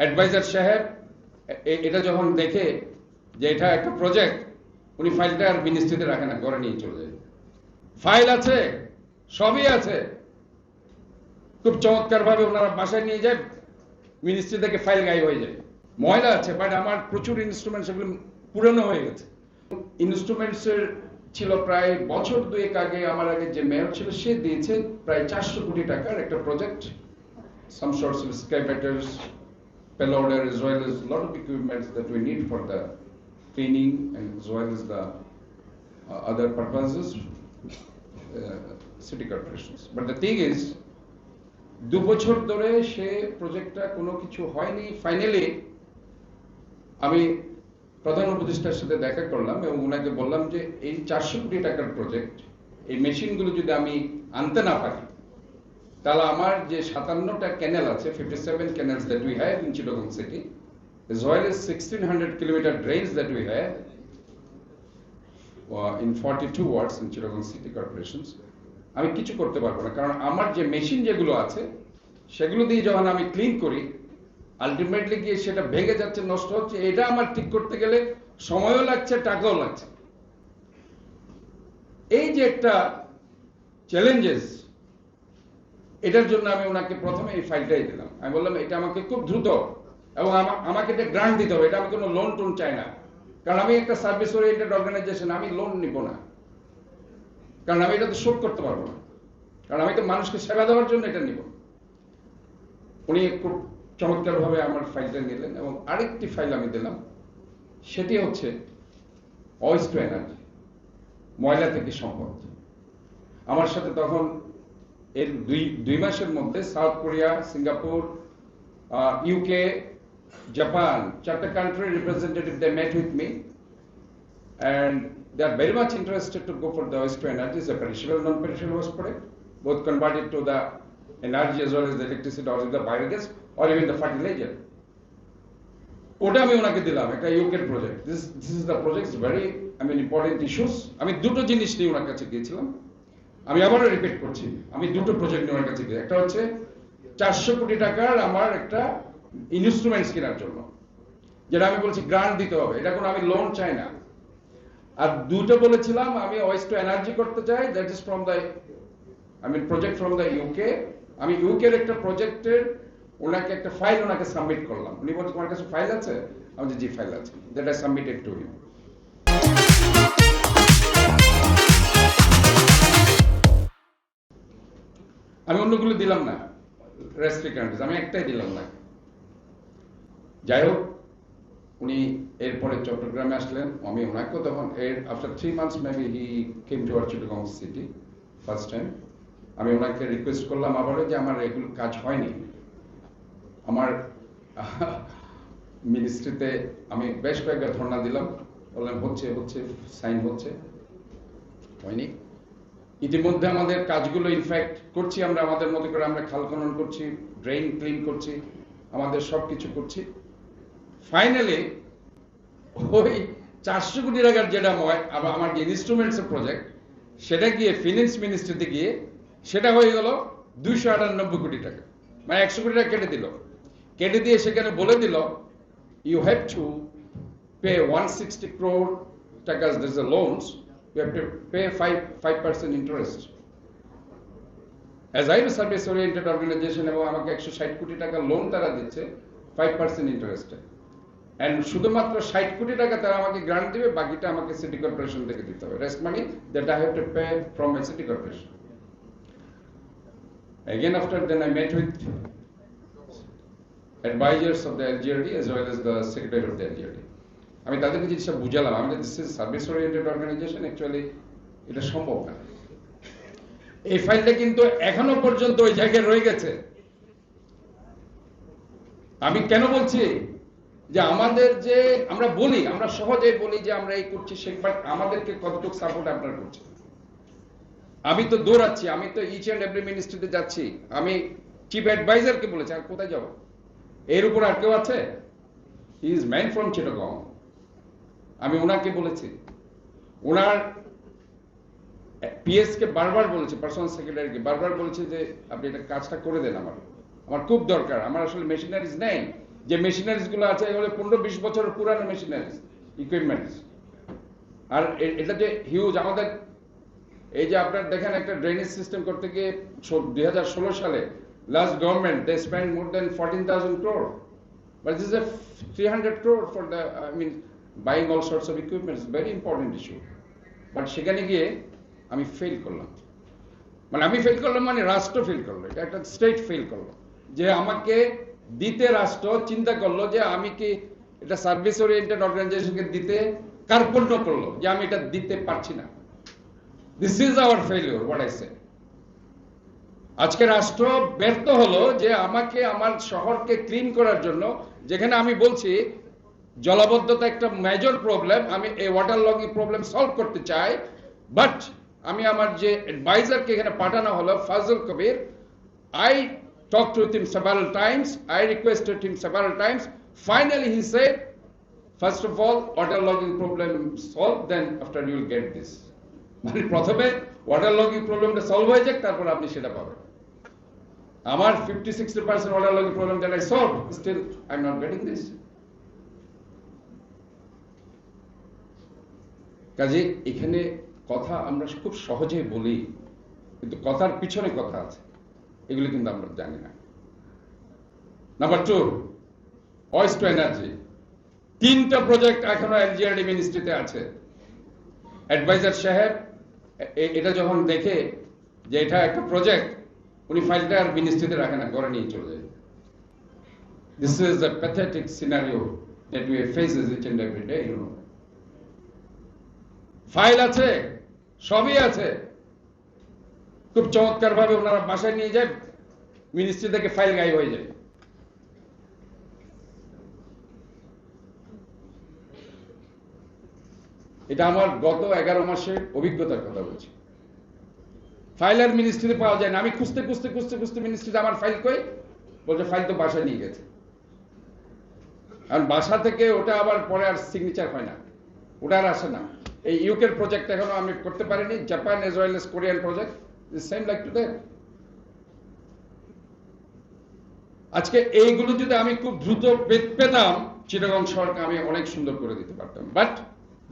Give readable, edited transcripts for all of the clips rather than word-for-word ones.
Adviser সাহেব এটা যখন দেখে যে এটা একটা প্রজেক্ট, উনি ফাইলটা আর মিনিস্ট্রিতে রাখে না, ঘরে নিয়ে চলে যায়। ফাইল আছে, সবই আছে, খুব চমৎকার ভাবে ওনারা বাসায় নিয়ে যায়, মিনিস্ট্রি থেকে ফাইল গায়েব হয়ে যায়। ময়লা আছে, বাট আমার প্রচুর ইনস্ট্রুমেন্ট সেগুলো পুরনো হয়ে গেছে। ইনস্ট্রুমেন্টস এর ছিল প্রায় বছর দুয়েক আগে, আমার আগে যে মেয়র ছিল সে দিয়েছে প্রায় 400 কোটি টাকার একটা project, some sorts of excavators, payloader, as well as a lot of equipment that we need for the cleaning and as well as the other purposes, city corporations. But the thing is, 2 বছর ধরে সে প্রজেক্টটা কোনো কিছু হয়নি। Finally আমি প্রধান উপদেষ্টার সাথে দেখা করলাম এবং ওনাকে বললাম যে এই 400 কোটি টাকার প্রজেক্ট, এই মেশিনগুলো যদি আমি আনতে না পারি, তাহলে আমার যে 57টা ক্যানেল আছে, 57 canals that we have in Chittagong city, as well as 1600 kilometer drains that we have in 42 wards in Chittagong city corporations, আমি কিছু করতে পারবো না। কারণ আমার যে মেশিন যেগুলো আছে সেগুলো দিয়ে যখন আমি ক্লিন করি, আলটিমেটলি গিয়ে সেটা ভেঙে যাচ্ছে, নষ্ট হচ্ছে। এটা আমার ঠিক করতে গেলে সময়ও লাগছে, টাকাও লাগছে। এই যে একটা চ্যালেঞ্জেস, এটার জন্য আমি ওনাকে প্রথমে এই ফাইলটাই দিলাম। আমি বললাম এটা আমাকে খুব দ্রুত এবং আমাকে এটা গ্রান্ট দিতে হবে, এটা আমি কোনো লোন টোন চাই না। কারণ আমি একটা সার্ভিস ওরিয়েন্টেড অর্গানাইজেশন, আমি লোন নিব না, কারণ আমি এটা তো শোধ করতে পারবো না, কারণ আমি তো মানুষকে সেবা দেওয়ার জন্য এটা নিব। উনি খুব চমৎকার ভাবে আমার ফাইলটা নিলেন এবং আরেকটি ফাইল আমি দিলাম, সেটি হচ্ছে ওয়েস্ট টু এনার্জি, ময়লা থেকে সম্পদ। আমার সাথে তখন এর দুই মাসের মধ্যে south Korea, Singapore, UK, Japan, 4টা country representative, they met with me and they are very much interested to go for the waste to energy, the perishable, non-perishable waste product, both converted to the energy as well as the electricity or the biogas or even the fertilizer. ওটা আমি ওনাকে দিলাম, একটা ইউকের project. This is the project, very important issues. আমি দুটো জিনিস নিয়ে ওনার কাছে গিয়েছিলাম। আমি আবারও রিপিট করছি, আমি দুটো প্রজেক্ট নিয়ে ওনার কাছে গিয়ে, একটা হচ্ছে 400 কোটি টাকার আমার একটা ইনস্ট্রুমেন্টস কেনার জন্য, যেটা আমি বলছি গ্রান্ট দিতে হবে, এটা কোনো আমি লোন চাই না। আর দুটো বলেছিলাম আমি ওয়েস্ট টু এনার্জি করতে চাই, that is from the project from the UK. আমি ইউকের একটা প্রজেক্টের ওনাকে একটা ফাইল ওনাকে সাবমিট করলাম। উনি বলছেন তোমার কাছে ফাইল আছে? আমি জি ফাইল আছে, that I submitted to him. আমি অন্যগুলো দিলাম না, রেস্ট্রিক্ট কান্ট্রিজ, আমি একটাই দিলাম না। যাই হোক, উনি এরপরে চট্টগ্রামে আসলেন। আমি ওনাকেও তখন after 3 months maybe he came to our Chittagong city first time. আমি ওনাকে রিকোয়েস্ট করলাম আবারও যে আমার এগুলো কাজ হয়নি, আমার মিনিস্ট্রিতে আমি বেশ কয়েকবার ধর্ণা দিলাম, বললাম হচ্ছে হচ্ছে, সাইন হচ্ছে, হয়নি। ইতিমধ্যে আমাদের কাজগুলো ইনফ্যাক্ট করছি আমরা আমাদের মতো করে, আমরা খাল খনন করছি, ড্রেন ক্লিন করছি, আমাদের সবকিছু করছি। ফাইনালি ওই 400 কোটি টাকার যেটা আমার যে ইনস্ট্রুমেন্টস প্রজেক্ট, সেটা গিয়ে ফিনান্স মিনিস্ট্রিতে গিয়ে সেটা হয়ে গেল 298 কোটি টাকা, মানে 100 কোটি টাকা কেটে দিল। কেটে দিয়ে সেখানে বলে দিল you have to pay 160 crore টাকা, there's a loans, you have to pay 5% interest. As I am a service oriented organization, এবং আমাকে 160 কোটি টাকা লোন তারা দিচ্ছে 5% ইন্টারেস্ট, এন্ড শুধুমাত্র 60 কোটি টাকা তারা আমাকে গ্রান্ট দিবে, বাকিটা আমাকে সিটি কর্পোরেশন থেকে দিতে হবে, rest money that I have to pay from a city corporation. Again after then I met with advisors of the LGRD as well as the secretary of the LGRD. আমি তাদেরকে জিনিসটা বুঝালাম, আমি this is service oriented organisation, actually এটা সম্ভব না। এই ফাইলটা কিন্তু এখনো পর্যন্ত ওই জায়গায় রয়ে গেছে। আমি কেন বলছি যে আমাদের যে আমরা বলি, আমরা সহজে বলি যে আমরা এই করছি সে, বাট আমাদেরকে কতটুকু সাপোর্ট আপনারা করছেন? আমি তো দৌড়াচ্ছি, আমি তো ইচ এন্ড এভরি মিনিস্ট্রিতে যাচ্ছি, আমি চিফ অ্যাডভাইজারকে বলেছি, আর কোথায় যাব? এর উপর আর কেউ আছে? He is man from Chittagong. আমি ওনাকে বলেছি, ওনার পিএস কে বারবার বলেছি, পার্সোনাল সেক্রেটারিকে বারবার বলেছি যে আপনি এটা কাজটা করে দেন, আমার খুব দরকার, আমার আসলে মেশিনারিজ নেই, যে মেশিনারিজ গুলো আছে এগুলো 15-20 বছর পুরানো মেশিনারিজ ইকুইপমেন্টস। আর এটা যে হিউজ, আমাদের এই যে আপনার দেখেন একটা ড্রেনেজ সিস্টেম করতে গিয়ে 2016 সালে last government they spend more than 14,000 crore, but this is a 300 crore for the buying all sorts of equipment. It's very important issue. But সেখানে গিয়ে আমি ফেল করলাম, আমি ফেল করলাম রাষ্ট্র ফেল করলো, এটা একটা স্টেট ফেল করলো, যে আমাকে দিতে রাষ্ট্র চিন্তা করলো যে আমি কি এটা সার্ভিস ওরিয়েন্টেড অর্গানাইজেশনকে দিতে কার্পণ্য করলো যে আমি এটা দিতে পারছি না। This is our failure, what I say. আজকে রাষ্ট্র ব্যর্থ হলো যে আমাকে আমার শহরকে ক্লিন করার জন্য, যেখানে আমি বলছি জলাবদ্ধতা একটা মেজর প্রবলেম, আমি এই ওয়াটার লগিং প্রবলেম সলভ করতে চাই, বাট আমি আমার যে অ্যাডভাইজারকে এখানে পাঠানো হলো ফাজল কবির, I talked with him several times, I requested him several times. Finally he said, first of all, water logging problem solved, then after you will get this. প্রথমে water logging প্রবলেমটা সলভ হয়ে যাক, তারপর আপনি সেটা পাবেন। আমার 50-60% water logging problem that I solve, still I am not getting this. কাজে এখানে কথা আমরা খুব সহজেই বলি, কিন্তু কথার পিছনে কথা আছে, এগুলো কিন্তু আমরা জানি না। Number 2, waste to energy. 3টা প্রজেক্ট এখনো এলজিআরডি মিনিস্ট্রিতে আছে। অ্যাডভাইজার সাহেব এটা যখন দেখে যে এটা একটা প্রজেক্ট, উনি ফাইলটা আর মিনিস্ট্রিতে রাখে না, ঘরে নিয়ে চলে যায়। This is the pathetic scenario that we faces each and every day, you know. File আছে, সবই আছে, খুব চমৎকার ভাবে ওনারা বাসায় নিয়ে যায়, মিনিস্ট্রি থেকে ফাইল গায়েব হয়ে যায়। এটা আমার গত 11 মাসের অভিজ্ঞতার কথা বলছি। ফাইল আর মিনিস্ট্রিতে পাওয়া যায় না। আমি খুঁজতে খুঁজতে খুঁজতে খুঁজতে মিনিস্ট্রিতে আমার ফাইল কই, বলছে ফাইল তো বাসায় নিয়ে গেছে। আর বাসা থেকে ওটা আবার পরে আর সিগনেচার হয় না, ওটা আর আসে না। এই ইউকের প্রজেক্ট এখনো আমি করতে পারিনি, Japan as well as Korean project, same like today. আজকে এইগুলো যদি আমি খুব দ্রুত পেতাম, চিটাগং শহরকে আমি অনেক সুন্দর করে দিতে পারতাম। But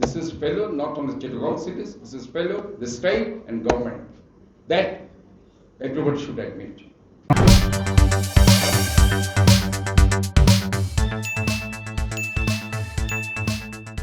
this is failure not on the Chittagong cities, this is failure the state and government, that everybody should admit.